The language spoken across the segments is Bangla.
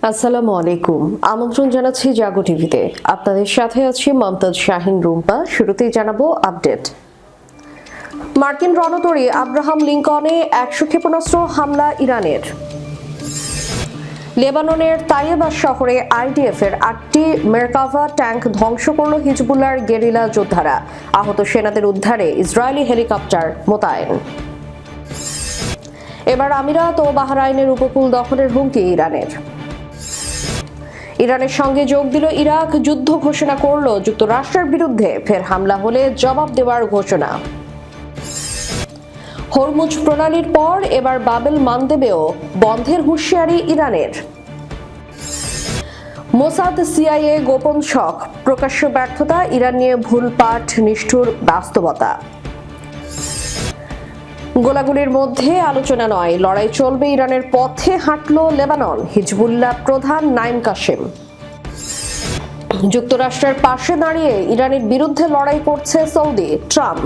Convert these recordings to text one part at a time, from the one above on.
আসসালামু আলাইকুম। আমন্ত্রণ জানাচ্ছি জাগো টিভিতে। আপনাদের সাথে আছি মমতাজ শাহিন রুম্পা। শুরুতেই জানাবো আপডেট। মার্কিন রণতরী আব্রাহাম লিঙ্কনে ১০০ ক্ষেপণাস্ত্র হামলা ইরানের। লেবাননের তাইয়েবা শহরে আইডিএফ এর ৮টি মেরকাভা ট্যাঙ্ক ধ্বংস করল হিজবুল্লাহর গেরিলা যোদ্ধারা। আহত সেনাদের উদ্ধারে ইসরায়েলি হেলিকপ্টার মোতায়েন। এবার আমিরাত ও বাহরাইনের উপকূল দখলের হুমকি ইরানের। ইরানের সঙ্গে যোগ দিল ইরাক, যুদ্ধ ঘোষণা করল যুক্তরাষ্ট্রের বিরুদ্ধে, ফের হামলা হলে জবাব দেওয়ার ঘোষণা। হরমুজ প্রণালীর পর এবার বাবেল মানদেবেও বন্ধের হুঁশিয়ারি ইরানের। মোসাদ সিআইএ গোপন শক, প্রকাশ্য ব্যর্থতা, ইরান নিয়ে ভুল পাঠ, নিষ্ঠুর বাস্তবতা। গোলাগুলির মধ্যে আলোচনা নয়, লড়াই চলবে, ইরানের পথে হাঁটল লেবানন, হিজবুল্লাহ প্রধান নাইম কাশেম। যুক্তরাষ্ট্রের পাশে দাঁড়িয়ে ইরানের বিরুদ্ধে লড়াই করছে সৌদি, ট্রাম্প।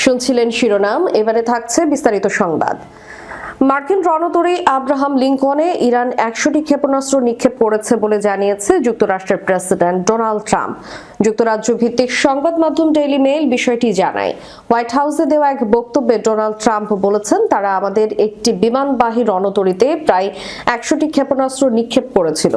শুনছিলেন শিরোনাম, এবারে থাকছে বিস্তারিত সংবাদ। মার্কিন রণতরী আব্রাহাম লিঙ্কনে ইরান ১০০টি ক্ষেপণাস্ত্র নিক্ষেপ করেছে বলে জানিয়েছে যুক্তরাষ্ট্রের প্রেসিডেন্ট ডোনাল্ড ট্রাম্প। যুক্তরাজ্য ভিত্তিক সংবাদ মাধ্যম ডেইলি মেইল বিষয়টি জানায়। হোয়াইট হাউসে দেওয়া এক বক্তব্যে ডোনাল্ড ট্রাম্প বলেছেন, তারা আমাদের একটি বিমানবাহী রণতরীতে প্রায় ১০০টি ক্ষেপণাস্ত্র নিক্ষেপ করেছিল।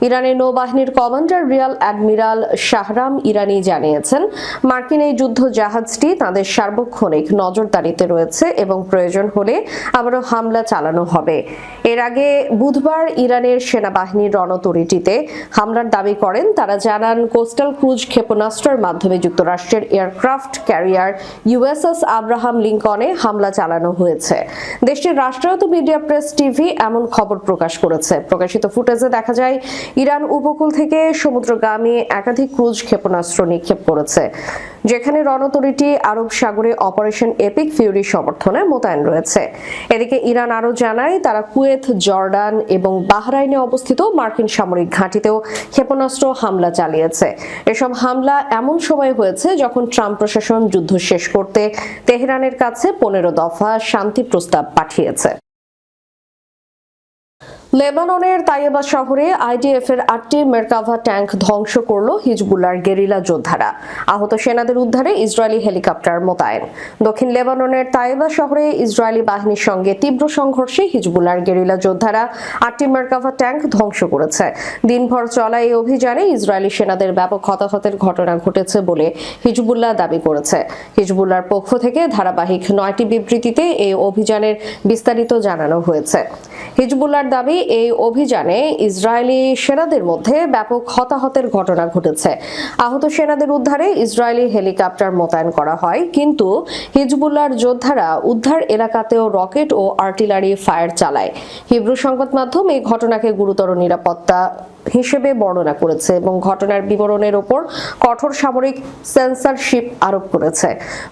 ইরানের নৌবাহিনীর কমান্ডার রিয়াল অ্যাডমিরাল শাহরাম ইরানি জানিয়েছেন, মার্কিন এই যুদ্ধ জাহাজটি তাদের সার্বক্ষণিক নজরদারিতে রয়েছে এবং প্রয়োজন হলে আবারও হামলা চালানো হবে। এর আগে বুধবার ইরানের সেনাবাহিনীর রণতরীটিতে হামলার দাবি করেন। তারা জানান, কোস্টাল ক্রুজ ক্ষেপণাস্ত্রের মাধ্যমে যুক্তরাষ্ট্রের এয়ারক্রাফট ক্যারিয়ার ইউএসএস আব্রাহাম লিঙ্কনে হামলা চালানো হয়েছে। দেশটির রাষ্ট্রায়ত্ত মিডিয়া প্রেস টিভি এমন খবর প্রকাশ করেছে। প্রকাশিত ফুটেজে দেখা যায়, ইরান উপকূল থেকে সমুদ্রগামী একাধিক ক্রুজ ক্ষেপণাস্ত্র নিক্ষেপ করেছে, যেখানে রণতরীটি আরব সাগরে অপারেশন এপিক ফিউরি সমর্থনে মোতায়েন রয়েছে। এদিকে ইরান আরও জানায়, তারা কুয়েত, জর্ডান এবং বাহরাইনে অবস্থিত মার্কিন সামরিক ঘাঁটিতেও ক্ষেপণাস্ত্র হামলা চালিয়েছে। এসব হামলা এমন সময় হয়েছে যখন ট্রাম্প প্রশাসন যুদ্ধ শেষ করতে তেহরানের কাছে ১৫ দফা শান্তি প্রস্তাব পাঠিয়েছে। লেবাননের তাইয়েবা শহরে আইডিএফ এর ৮টি মেরকাভা ট্যাঙ্ক ধ্বংস করল হিজবুল্লাহর গেরিলা যোদ্ধারা। আহত সেনাদের উদ্ধারে ইসরায়েলি হেলিকপ্টার মোতায়েন। দক্ষিণ লেবাননের তাইয়েবা শহরে ইসরায়েলি বাহিনীর সঙ্গে তীব্র সংঘর্ষে হিজবুল্লাহর গেরিলা যোদ্ধারা ৮টি মেরকাভা ট্যাঙ্ক ধ্বংস করেছে। দিনভর চলা এই অভিযানে ইসরায়েলি সেনাদের ব্যাপক হতাহতের ঘটনা ঘটেছে বলে হিজবুল্লাহ দাবি করেছে। হিজবুল্লাহর পক্ষ থেকে ধারাবাহিক ৯টি বিবৃতিতে এই অভিযানের বিস্তারিত জানানো হয়েছে। হিজবুল্লাহর দাবি, এই অভিযানে ইসরায়েলি সেনাদের মধ্যে ব্যাপক হতাহতের ঘটনা ঘটেছে। আহত সেনাদের উদ্ধারে ইসরায়েলি হেলিকপ্টার মোতায়েন করা হয়, কিন্তু হিজবুল্লাহর যোদ্ধারা উদ্ধার এলাকাতেও রকেট ও আর্টিলারি ফায়ার চালায়। হিব্রু সংবাদ মাধ্যম এই ঘটনাকে গুরুতর নিরাপত্তা হিসেবে বর্ণনা করেছে এবং ঘটনার বিবরণের ওপর কঠোর সামরিক সেন্সরশিপ আরোপ করেছে।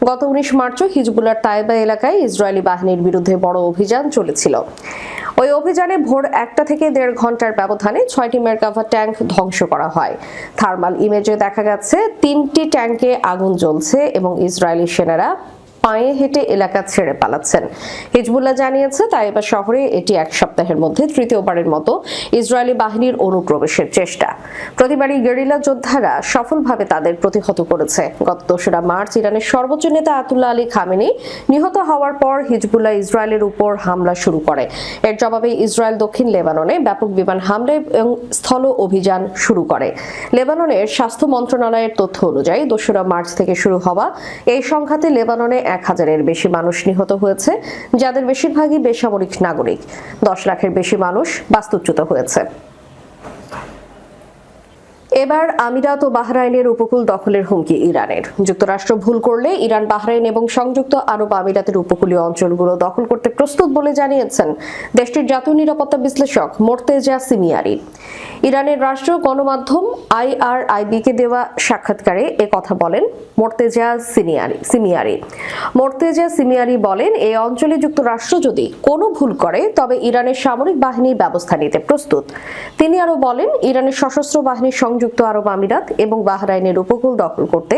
গত ১৯ মার্চও হিজবুল্লাহর তাইবা এলাকায় ইসরায়েলি বাহিনীর বিরুদ্ধে বড় অভিযান চলেছিল। ওই অভিযানে ভোর ১টা থেকে ১.৫ ঘন্টার ব্যবধানে ৬টি মেরকাভা ট্যাঙ্ক ধ্বংস করা হয়। থার্মাল ইমেজে দেখা গেছে ৩টি ট্যাঙ্কে আগুন জ্বলছে এবং ইসরায়েলি সেনারা পায়ে হেঁটে এলাকা ছেড়ে পালাচ্ছেন। হিজবুল্লাহ জানিয়েছে, তাইবা শহরে এটি এক সপ্তাহের মধ্যে তৃতীয়বারের মতো ইসরায়েলি বাহিনীর অনুপ্রবেশের চেষ্টা। প্রতিবারই গেরিলা যোদ্ধারা সফলভাবে তাদের প্রতিহত করেছে। গত ২রা মার্চ ইরানের সর্বোচ্চ নেতা আয়াতুল্লাহ আলী খামেনি নিহত হওয়ার পর হিজবুল্লাহ ইসরায়েলের উপর হামলা শুরু করে। এর জবাবে ইসরায়েল দক্ষিণ লেবাননে ব্যাপক বিমান হামলা এবং স্থল অভিযান শুরু করে। লেবাননের স্বাস্থ্য মন্ত্রণালয়ের তথ্য অনুযায়ী ২রা মার্চ থেকে শুরু হওয়া এই সংঘাতে লেবাননে ১,০০০-এর বেশি মানুষ নিহত হয়েছে, যাদের বেশিরভাগই বেসামরিক নাগরিক। ১০ লাখের বেশি মানুষ বাস্তুচ্যুত হয়েছে। এবার আমিরাত ও বাহরাইনের উপকূল দখলের হুমকি ইরানের। যুক্তরাষ্ট্র ভুল করলে ইরান, বাহরাইন এবং সংযুক্ত আরব আমিরাতের উপকূলীয় অঞ্চলগুলো দখল করতে প্রস্তুত বলে জানিয়েছেন দেশটির জাতীয় নিরাপত্তা বিশ্লেষক মোর্তেজা সিমিয়ারি। ইরানের রাষ্ট্রীয় গণমাধ্যম IRIB-কে দেওয়া সাক্ষাৎকারে একথা বলেন মোর্তেজা সিমিয়ারি। মোর্তেজা সিমিয়ারি বলেন, এই অঞ্চলে যুক্তরাষ্ট্র যদি কোনো ভুল করে তবে ইরানের সামরিক বাহিনী ব্যবস্থা নিতে প্রস্তুত। তিনি আরো বলেন, ইরানের সশস্ত্র বাহিনী সংযুক্ত আরব আমিরাত এবং বাহরাইনের উপকূল দখল করতে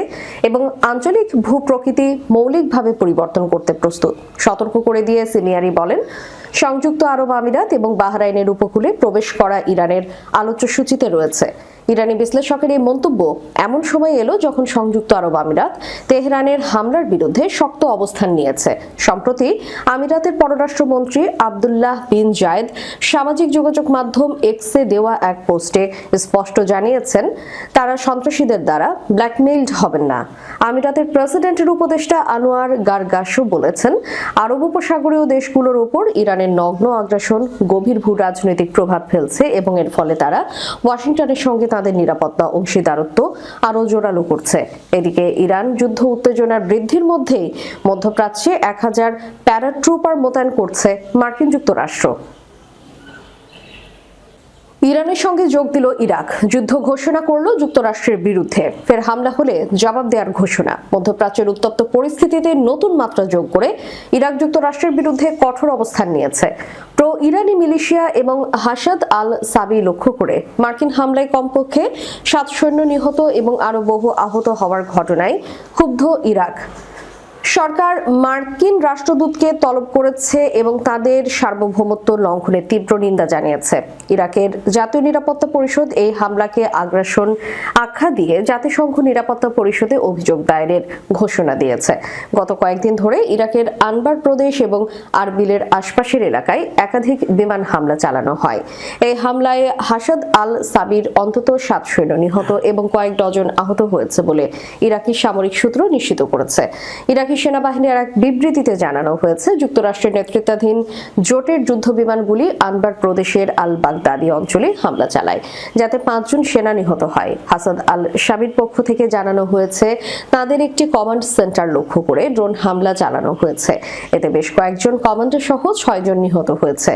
এবং আঞ্চলিক ভূপ্রকৃতি মৌলিকভাবে পরিবর্তন করতে প্রস্তুত। সতর্ক করে দিয়ে সিমিয়ারি বলেন, সংযুক্ত আরব আমিরাত এবং বাহরাইনের উপকূলে প্রবেশ করা ইরানের আলোচ্য সূচিতে রয়েছে। ইরানি বিশ্লেষকের এই মন্তব্য এমন সময় এলো যখন সংযুক্ত আরব আমিরাত তেহরানের হামলার বিরুদ্ধে শক্ত অবস্থান নিয়েছে। সম্প্রতি আমিরাতের পররাষ্ট্রমন্ত্রী আব্দুল্লাহ বিন জায়েদ সামাজিক যোগাযোগ মাধ্যম এক্সে দেওয়া এক পোস্টে স্পষ্ট জানিয়েছেন, তারা সন্ত্রাসীদের দ্বারা ব্ল্যাকমেইলড হবেন না। আমিরাতের প্রেসিডেন্টের উপদেষ্টা আনোয়ার গারগাশও বলেছেন, আরব উপসাগরীয় দেশগুলোর উপর ইরানের নগ্ন আগ্রাসন গভীর ভূ রাজনৈতিক প্রভাব ফেলছে এবং এর ফলে তারা ওয়াশিংটনের সঙ্গে তাদের নিরাপত্তা অংশীদারত্ব আরও জোরালো করছে। এদিকে ইরান যুদ্ধ উত্তেজনার বৃদ্ধির মধ্যেই মধ্যপ্রাচ্যে 1000 প্যারাট্রুপার মোতায়েন করছে মার্কিন যুক্তরাষ্ট্র। ইরানের সঙ্গে যোগ দিল ইরাক, যুদ্ধ ঘোষণা করল যুক্তরাষ্ট্রের বিরুদ্ধে। ফের হামলা হলে জবাব দেওয়ার ঘোষণা। মধ্যপ্রাচ্যের উত্তপ্ত পরিস্থিতিতে নতুন মাত্রা যোগ করে ইরাক যুক্তরাষ্ট্রের বিরুদ্ধে কঠোর অবস্থান নিয়েছে। প্রো ইরানি মিলিশিয়া এবং হাসাদ আল সাবি লক্ষ্য করে মার্কিন হামলায় কমপক্ষে 7 সৈন্য নিহত এবং আরও বহু আহত হওয়ার ঘটনায় ক্ষুব্ধ ইরাক সরকার মার্কিন রাষ্ট্রদূতকে তলব করেছে এবং তাদের সার্বভৌমত্ব লঙ্ঘনের তীব্র নিন্দা জানিয়েছে। ইরাকের জাতীয় নিরাপত্তা পরিষদ এই হামলাকে আগ্রাসন আখ্যা দিয়ে জাতিসংঘ নিরাপত্তা পরিষদে অভিযোগ দায়েরের ঘোষণা দিয়েছে। গত কয়েকদিন ধরে ইরাকের আনবার প্রদেশ এবং আরবিলের আশপাশের এলাকায় একাধিক বিমান হামলা চালানো হয়। এই হামলায় হাসাদ আল সাবির অন্তত 7 সৈন্য নিহত এবং কয়েক ডজন আহত হয়েছে বলে ইরাকি সামরিক সূত্র নিশ্চিত করেছে। ইরাকি সেনাবাহিনীর এক বিবৃতিতে জানানো হয়েছে, যুক্তরাষ্ট্রের নেতৃত্বাধীন জোটের যুদ্ধ বিমানগুলি আনবার প্রদেশের আল বাগদাদি অঞ্চলে হামলা চালায়, যাতে 5 জন সেনা নিহত হয়। হাসাদ আল সাবির পক্ষ থেকে জানানো হয়েছে, তাদের একটি কমান্ড সেন্টার লক্ষ্য করে ড্রোন হামলা চালানো হয়েছে। এতে বেশ কয়েকজন কমান্ডার সহ 6 জন নিহত হয়েছে।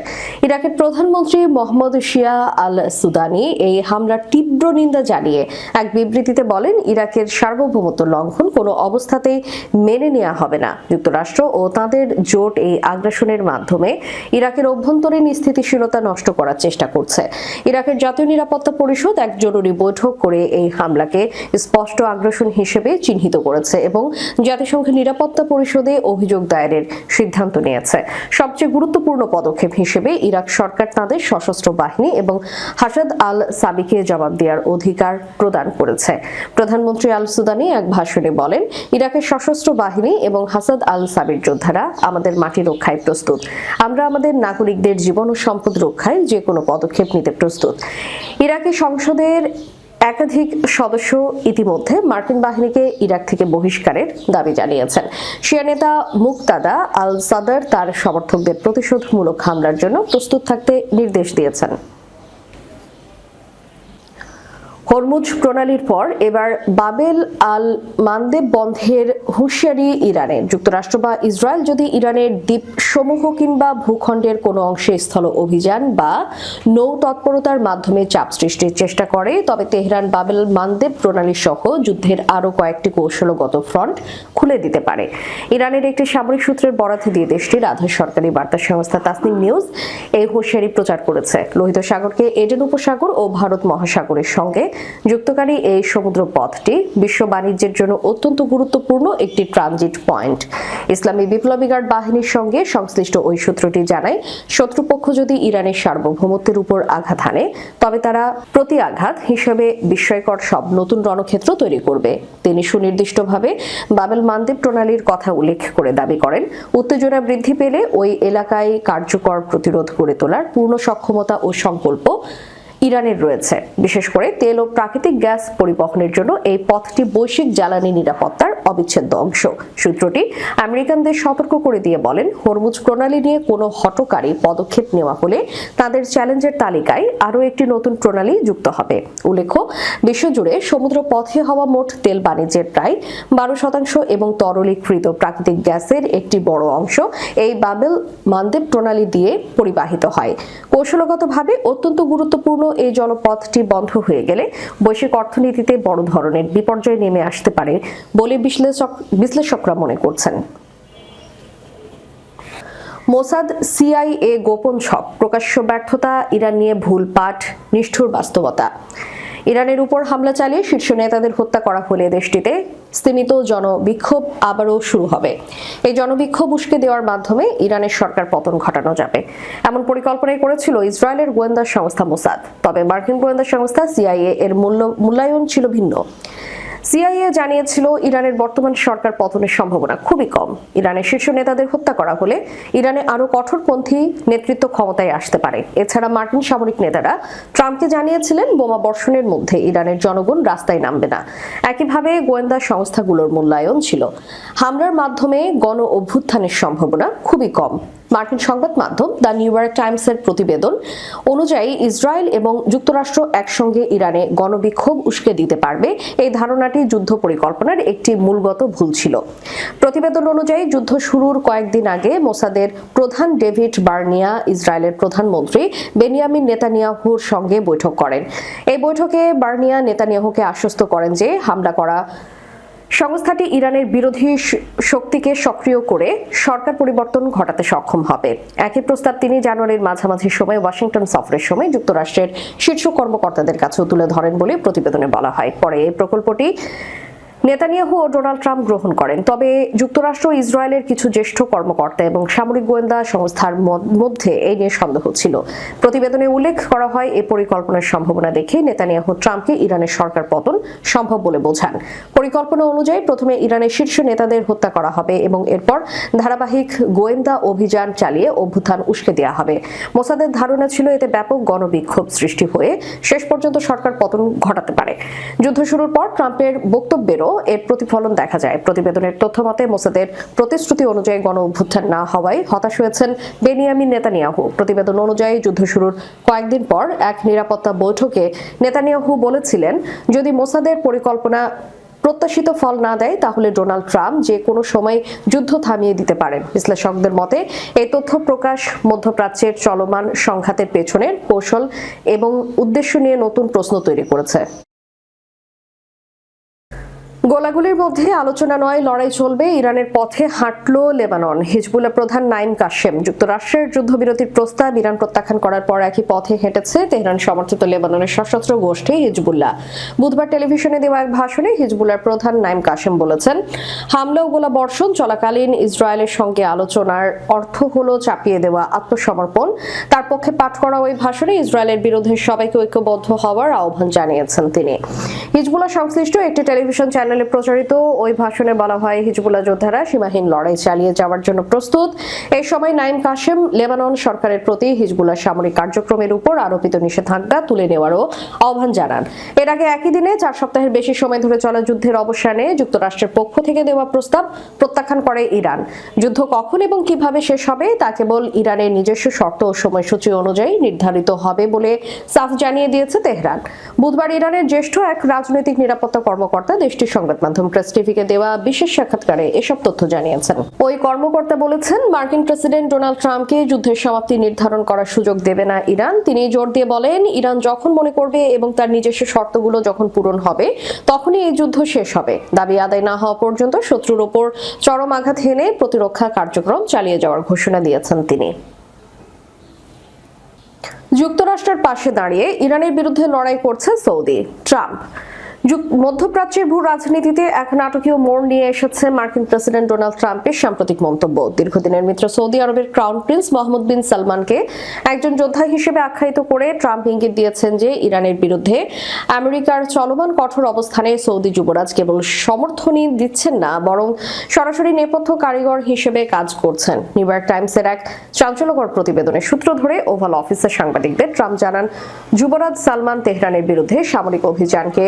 ইরাকের প্রধানমন্ত্রী মোহাম্মদ শিয়া আল সুদানি এই হামলার তীব্র নিন্দা জানিয়ে এক বিবৃতিতে বলেন, ইরাকের সার্বভৌমত্ব লঙ্ঘন কোনো অবস্থাতেই মেনে নেওয়া হবে না। যুক্তরাষ্ট্র ও তাদের জোট এই আগ্রাসনের মাধ্যমে ইরাকের অভ্যন্তরীণ স্থিতিশীলতা নষ্ট করার চেষ্টা করছে। ইরাকের জাতীয় নিরাপত্তা পরিষদ এক জরুরি বৈঠক করে এই হামলাকে স্পষ্ট আগ্রাসন হিসেবে চিহ্নিত করেছে এবং জাতিসংঘের নিরাপত্তা পরিষদে অভিযোগ দায়েরের সিদ্ধান্ত নিয়েছে। সবচেয়ে গুরুত্বপূর্ণ পদক্ষেপ হিসেবে ইরাক সরকার তাদের সশস্ত্র বাহিনী এবং হাসাদ আল সাবিকে জবাব দেওয়ার অধিকার প্রদান করেছে। প্রধানমন্ত্রী আল সুদানি এক ভাষণে বলেন, ইরাকের সশস্ত্র বাহিনী এবং হাসাদ আল সাবির যোদ্ধারা আমাদের মাটি রক্ষায় প্রস্তুত। আমরা আমাদের নাগরিকদের জীবন ও সম্পদ রক্ষায় যে কোনো পদক্ষেপ নিতে প্রস্তুত। ইরাকি সংসদের একাধিক সদস্য ইতিমধ্যে মার্কিন বাহিনীকে ইরাক থেকে বহিষ্কারের দাবি জানিয়েছেন। শিয়া নেতা মুক্তাদা আল সাদর তার সমর্থকদের প্রতিশোধমূলক হামলার জন্য প্রস্তুত থাকতে নির্দেশ দিয়েছেন। হরমুজ প্রণালীর পর এবার বাবেল আল মানদেব বন্ধের হুঁশিয়ারি ইরানের। যুক্তরাষ্ট্র বা ইসরায়েল যদি ইরানের দ্বীপসমূহ কিংবা ভূখণ্ডের কোনো অংশে স্থল অভিযান বা নৌ তৎপরতার মাধ্যমে চাপ সৃষ্টির চেষ্টা করে, তবে তেহরান বাবেল মানদেব প্রণালী সহ যুদ্ধের আরও কয়েকটি কৌশলগত ফ্রন্ট খুলে দিতে পারে। ইরানের একটি সামরিক সূত্রের বরাত দিয়ে দেশটির আধা সরকারি বার্তা সংস্থা তাসনিম নিউজ এই হুঁশিয়ারি প্রচার করেছে। লোহিত সাগরকে এডেন উপসাগর ও ভারত মহাসাগরের সঙ্গে যুক্তকারী এই সমুদ্র পথটি বিশ্ব বাণিজ্যের জন্য অত্যন্ত গুরুত্বপূর্ণ একটি ট্রানজিট পয়েন্ট। ইসলামী বিপ্লবী গার্ড বাহিনীর সঙ্গে সংশ্লিষ্ট ওই সূত্রটি জানায়, শত্রুপক্ষ যদি ইরানের সার্বভৌমত্বের উপর আঘাত হানে, তবে তারা প্রতি আঘাত হিসেবে বিস্ময়কর সব নতুন রণক্ষেত্র তৈরি করবে। তিনি সুনির্দিষ্টভাবে বাবেল মানদেব প্রণালীর কথা উল্লেখ করে দাবি করেন, উত্তেজনা বৃদ্ধি পেলে ওই এলাকায় কার্যকর প্রতিরোধ গড়ে তোলার পূর্ণ সক্ষমতা ও সংকল্প ইরানের রয়েছে। বিশেষ করে তেল ও প্রাকৃতিক গ্যাস পরিবহনের জন্য এই পথটি বৈশ্বিক জ্বালানি নিরাপত্তার অবিচ্ছেদ্য অংশ। সূত্রটি আমেরিকানদের সতর্ক করে দিয়ে বলেন, হরমুজ প্রণালী নিয়ে কোনো হঠকারী পদক্ষেপ নেওয়া হলে তাদের চ্যালেঞ্জের তালিকায় আরও একটি নতুন প্রণালী যুক্ত হবে। উল্লেখ্য, বিশ্বজুড়ে সমুদ্র পথে হওয়া মোট তেল বাণিজ্যের প্রায় 12% এবং তরলীকৃত প্রাকৃতিক গ্যাসের একটি বড় অংশ এই বাবেল মানদেব প্রণালী দিয়ে পরিবাহিত হয়। কৌশলগতভাবে অত্যন্ত গুরুত্বপূর্ণ এই জলপথটি বন্ধ হয়ে গেলে বৈশ্বিক অর্থনীতিতে বড় ধরনের বিপর্যয় নেমে আসতে পারে বলে বিশ্লেষকরা মনে করছেন। মোসাদ সিআইএ গোপন ছক, প্রকাশ্য ব্যর্থতা, ইরান নিয়ে ভুল পাঠ, নিষ্ঠুর বাস্তবতা। ইরানের উপর হামলা চালিয়ে শীর্ষ নেতাদের হত্যা করা হলে দেশটিতে স্তিমিত জনবিক্ষোভ আবারও শুরু হবে। এই জনবিক্ষোভ উস্কে দেওয়ার মাধ্যমে ইরানের সরকার পতন ঘটানো যাবে এমন পরিকল্পনাই করেছিল ইসরায়েলের গোয়েন্দা সংস্থা মোসাদ। তবে মার্কিন গোয়েন্দা সংস্থা সিআইএ এর মূল্যায়ন ছিল ভিন্ন। সিআইএ জানিয়েছিল ইরানের বর্তমান সরকার পতনের সম্ভাবনা খুবই কম। ইরানের শীর্ষ নেতাদের হত্যা করা হলে ইরানে আরো কঠোরপন্থী নেতৃত্ব ক্ষমতায় আসতে পারে। এছাড়া মার্কিন সামরিক নেতারা ট্রাম্পকে জানিয়েছিলেন বোমা বর্ষণের মধ্যে ইরানের জনগণ রাস্তায় নামবে না। একইভাবে গোয়েন্দা সংস্থাগুলোর মূল্যায়ন ছিল হামলার মাধ্যমে গণ অভ্যুত্থানের সম্ভাবনা খুবই কম। মার্কিন সংবাদ মাধ্যম দ্য নিউ ইয়র্ক টাইমসের প্রতিবেদন অনুযায়ী ইসরায়েল এবং যুক্তরাষ্ট্র একসঙ্গে ইরানে গণবিক্ষোভ উস্কে দিতে পারবে এই ধারণাটি যুদ্ধ পরিকল্পনার একটি মূলগত ভুল ছিল। প্রতিবেদন অনুযায়ী যুদ্ধ শুরুর কয়েকদিন আগে মোসাদের প্রধান ডেভিড বার্নিয়া ইসরায়েলের প্রধানমন্ত্রী বেনিয়ামিন নেতানিয়াহুর সঙ্গে বৈঠক করেন। এই বৈঠকে বার্নিয়া নেতানিয়াহুকে আশ্বস্ত করেন যে হামলা করা সংস্থাটি ইরানের বিরোধী শক্তিকে সক্রিয় করে সরকার পরিবর্তন ঘটাতে সক্ষম হবে। একই প্রস্তাব তিনি জানুয়ারির মাঝামাঝি সময় ওয়াশিংটন সফরের সময় যুক্তরাষ্ট্রের শীর্ষ কর্মকর্তাদের কাছেও তুলে ধরেন বলে প্রতিবেদনে বলা হয়। পরে এই প্রকল্পটি নেতানিয়াহু ও ডোনাল্ড ট্রাম্প গ্রহণ করেন। তবে যুক্তরাষ্ট্র ও ইসরায়েলের কিছু জ্যেষ্ঠ কর্মকর্তা এবং সামরিক গোয়েন্দা সংস্থার মধ্যে এই নিয়ে সন্দেহ ছিল। প্রতিবেদনে উল্লেখ করা হয় এই পরিকল্পনার সম্ভাবনা দেখে নেতানিয়াহু ট্রাম্পকে ইরানের সরকার পতন সম্ভব বলে বোঝান। পরিকল্পনা অনুযায়ী প্রথমে ইরানের শীর্ষ নেতাদের হত্যা করা হবে এবং এরপর ধারাবাহিক গোয়েন্দা অভিযান চালিয়ে অভ্যুত্থান উস্কে দেওয়া হবে। মোসাদের ধারণা ছিল এতে ব্যাপক গণবিক্ষোভ সৃষ্টি হয়ে শেষ পর্যন্ত সরকার পতন ঘটাতে পারে। যুদ্ধ শুরুর পর ট্রাম্পের বক্তব্যেরও এর প্রতিফলন দেখা যায়। প্রতিবেদনের তথ্য মতে মোসাদের প্রতিশ্রুতি অনুযায়ী গণ অভ্যুত্থান না হওয়ায় হতাশ হয়েছেন বেনিয়ামিন নেতানিয়াহু। প্রতিবেদন অনুযায়ী যুদ্ধ শুরুর কয়েকদিন পর এক নিরাপত্তা বৈঠকে নেতানিয়াহু বলেছিলেন, যদি মোসাদের পরিকল্পনা প্রত্যাশিত ফল না দেয় তাহলে ডোনাল্ড ট্রাম্প যে কোনো সময় যুদ্ধ থামিয়ে দিতে পারেন। বিশ্লেষকদের মতে এই তথ্য প্রকাশ মধ্যপ্রাচ্যের চলমান সংঘাতের পেছনের কৌশল এবং উদ্দেশ্য নিয়ে নতুন প্রশ্ন তৈরি করেছে। গোলাগুলির মধ্যে আলোচনা নয়, লড়াই চলবে, ইরানের পথে হাঁটল লেবানন। হিজবুল্লাহ প্রধান নাইম কাশেম যুক্তরাষ্ট্রের যুদ্ধবিরতির প্রস্তাব ইরান প্রত্যাখ্যান করার পর একই পথে হেঁটেছে তেহরান সমর্থিত লেবাননের সশস্ত্র গোষ্ঠী হিজবুল্লাহ। বুধবার টেলিভিশনে দেওয়া এক ভাষণে হিজবুল্লাহর প্রধান নাইম কাশেম বলেছেন, হামলা ও গোলা বর্ষণ চলাকালীন ইসরায়েলের সঙ্গে আলোচনার অর্থ হলো চাপিয়ে দেওয়া আত্মসমর্পণ। তার পক্ষে পাঠ করা ওই ভাষণে ইসরায়েলের বিরুদ্ধে সবাইকে ঐক্যবদ্ধ হওয়ার আহ্বান জানিয়েছেন তিনি। হিজবুল্লাহ সংশ্লিষ্ট একটি টেলিভিশন চ্যানেলে প্রচারিত ওই ভাষণে বলা হয়, হিজবুল্লাহ যোদ্ধারা সীমাহীন লড়াই চালিয়ে যাওয়ার জন্য প্রস্তুত। এই সময় নাইম কাশেম লেবানন সরকারের প্রতি হিজবুল্লাহ সামরিক কার্যক্রমের উপর আরোপিত নিষেধাজ্ঞা তুলে নেওয়ারও আহ্বান জানান। এর আগে একই দিনে 4 সপ্তাহের বেশি সময় ধরে চলা যুদ্ধের অবসানে যুক্তরাষ্ট্রের পক্ষ থেকে দেওয়া প্রস্তাব প্রত্যাখ্যান করে ইরান। যুদ্ধ কখন এবং কিভাবে শেষ হবে তা কেবল ইরানের নিজস্ব শর্ত ও সময়সূচি অনুযায়ী নির্ধারিত হবে বলে সাফ জানিয়ে দিয়েছে তেহরান। বুধবার ইরানের জ্যেষ্ঠ এক রাজনৈতিক নিরাপত্তা কর্মকর্তা দেশটির সংবাদ মাধ্যম প্রেস টিভিকে দেওয়া বিশেষ সাক্ষাৎকারে এসব তথ্য জানিয়েছেন। ওই কর্মকর্তা বলেছেন, মার্কিন প্রেসিডেন্ট ডোনাল্ড ট্রাম্পকে যুদ্ধের সমাপ্তি নির্ধারণ করার সুযোগ দেবে না ইরান। তিনি জোর দিয়ে বলেন, ইরান যখন মনে করবে এবং তার নিজস্ব শর্তগুলো যখন পূরণ হবে তখনই এই যুদ্ধ শেষ হবে। দাবি আদায় না হওয়া পর্যন্ত শত্রুর ওপর চরম আঘাত হেনে প্রতিরক্ষা কার্যক্রম চালিয়ে যাওয়ার ঘোষণা দিয়েছেন তিনি। যুক্তরাষ্ট্রের পাশে দাঁড়িয়ে ইরানের বিরুদ্ধে লড়াই করছে সৌদি। ট্রাম্প মধ্যপ্রাচ্যের ভূ রাজনীতিতে এক নাটকীয় মোড় নিয়ে এসেছে মার্কিন প্রেসিডেন্ট ডোনাল্ড ট্রাম্পের সাম্প্রতিক মন্তব্য। দীর্ঘদিনের মিত্র সৌদি আরবের ক্রাউন প্রিন্স মোহাম্মদ বিন সালমানকে একজন যোদ্ধা হিসেবে আখ্যায়িত করে ট্রাম্প ইঙ্গিত দিয়েছেন যে ইরানের বিরুদ্ধে আমেরিকার চলমান কঠোর অবস্থানে সৌদি যুবরাজ কেবল সমর্থনই দিচ্ছেন না, বরং সরাসরি নেপথ্য কারিগর হিসেবে কাজ করছেন। নিউ ইয়র্ক টাইমসের এক চাঞ্চল্যকর প্রতিবেদনের সূত্র ধরে ওভাল অফিসের সাংবাদিকদের ট্রাম্প জানান, যুবরাজ সালমান তেহরানের বিরুদ্ধে সামরিক অভিযানকে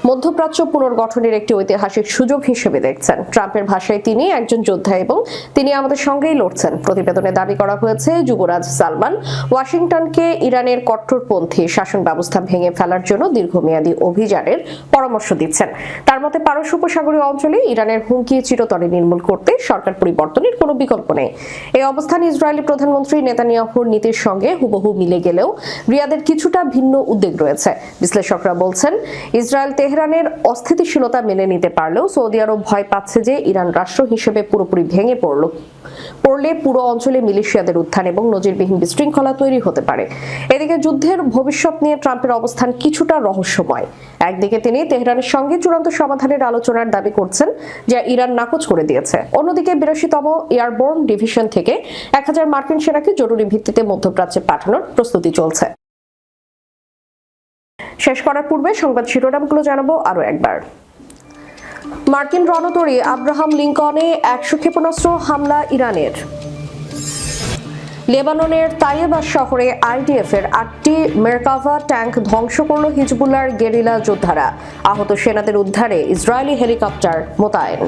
মধ্যপ্রাচ্য পুনর্গঠনের একটি ঐতিহাসিক সুযোগ হিসেবে দেখছেন। ট্রাম্পের ভাষায় তিনি একজন যোদ্ধা এবং তিনি আমাদের সঙ্গেই লড়ছেন। প্রতিবেদনে দাবি করা হয়েছে, যুবরাজ সালমান ওয়াশিংটনকে ইরানের কট্টরপন্থী শাসন ব্যবস্থা ভেঙে ফেলার জন্য দীর্ঘমেয়াদী অভিযানের পরামর্শ দিচ্ছেন। তার মতে পারস্য উপসাগরীয় অঞ্চলে ইরানের হুমকি চিরতরে নির্মূল করতে সরকার পরিবর্তনের কোনো বিকল্প নেই। এই অবস্থান ইসরায়েলি প্রধানমন্ত্রী নেতানিয়াহুর নীতির সঙ্গে হুবহু মিলে গেলেও রিয়াদের কিছুটা ভিন্ন উদ্বেগ রয়েছে। বিশ্লেষকরা বলছেন, ইসরায়েল তেহরানের অস্থিতিশীলতা মেনে নিতে পারলেও সৌদি আরব ভয় পাচ্ছে যে ইরান রাষ্ট্র হিসেবে পুরোপুরি ভেঙে পড়লে পুরো অঞ্চলে মিলিশিয়াদের উত্থান এবং নজিরবিহীন বিশৃঙ্খলা তৈরি হতে পারে। এদিকে যুদ্ধের ভবিষ্যৎ নিয়ে ট্রাম্পের অবস্থান কিছুটা রহস্যময়। একদিকে তিনি তেহরানের সঙ্গে চূড়ান্ত সমাধানের আলোচনার দাবি করছেন, যা ইরান নাকচ করে দিয়েছে। অন্যদিকে 82তম এয়ারবোর্ন ডিভিশন থেকে 1000 মার্কিন সেনাকে জরুরি ভিত্তিতে মধ্যপ্রাচ্যে পাঠানোর প্রস্তুতি চলছে। শেষ করার পূর্বে সংবাদ শিরোনামগুলো জানাবো আরো একবার। মার্কিন রণতরী আব্রাহাম লিঙ্কনে 100 ক্ষেপণাস্ত্র হামলা ইরানের। লেবাননের তাইয়েবা শহরে আইডিএফ এর 8টি মেরকাভা ট্যাঙ্ক ধ্বংস করল হিজবুল্লাহর গেরিলা যোদ্ধারা। আহত সেনাদের উদ্ধারে ইসরায়েলি হেলিকপ্টার মোতায়েন।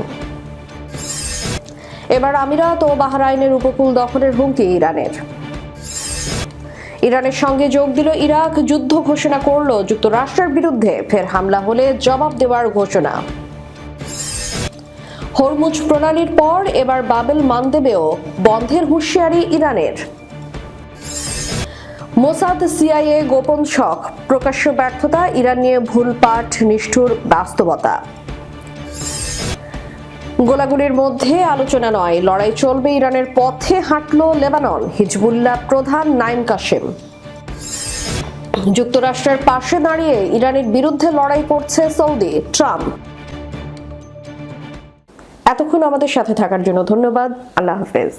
এবার আমিরাত ও বাহরাইনের উপকূল দখলের হুমকি ইরানের। ইরানের সঙ্গে যোগ দিল ইরাক, যুদ্ধ ঘোষণা করল যুক্তরাষ্ট্রের বিরুদ্ধে, ফের হামলা হলে জবাব দেওয়ার ঘোষণা। হরমুজ প্রণালীর পর এবার বাবেল মানদেবেও বন্ধের হুঁশিয়ারি ইরানের। মোসাদ সিআইএ গোপন ছক, প্রকাশ্য ব্যর্থতা, ইরান নিয়ে ভুল পাঠ, নিষ্ঠুর বাস্তবতা। গোলাগুলির মধ্যে আলোচনা নয়, লড়াই চলবে, ইরানের পথে হাঁটল লেবানন, হিজবুল্লাহ প্রধান নাইম কাশেম। যুক্তরাষ্ট্রের পাশে দাঁড়িয়ে ইরানের বিরুদ্ধে লড়াই করছে সৌদি, ট্রাম্প। এতক্ষণ আমাদের সাথে থাকার জন্য ধন্যবাদ। আল্লাহ হাফেজ।